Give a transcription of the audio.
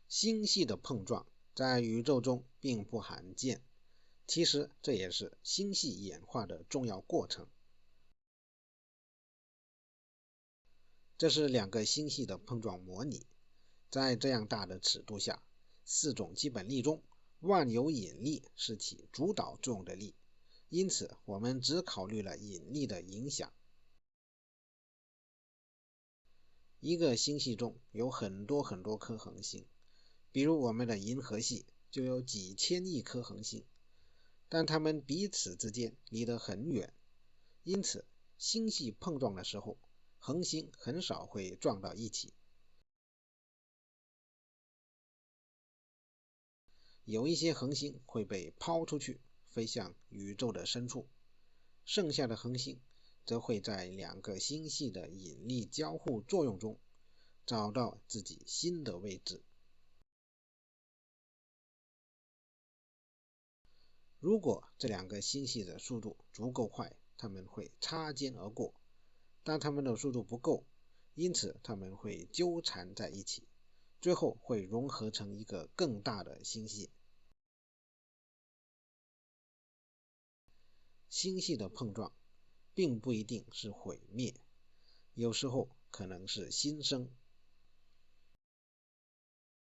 星系的碰撞在宇宙中并不罕见，其实这也是星系演化的重要过程。这是两个星系的碰撞模拟，在这样大的尺度下，4种基本力中，万有引力是起主导作用的力，因此我们只考虑了引力的影响。一个星系中有很多颗恒星，比如我们的银河系就有几千亿颗恒星，但它们彼此之间离得很远，因此星系碰撞的时候，恒星很少会撞到一起。有一些恒星会被抛出去，飞向宇宙的深处，剩下的恒星则会在两个星系的引力交互作用中找到自己新的位置。如果这两个星系的速度足够快，它们会擦肩而过，但它们的速度不够，因此它们会纠缠在一起，最后会融合成一个更大的星系。星系的碰撞并不一定是毁灭，有时候可能是新生。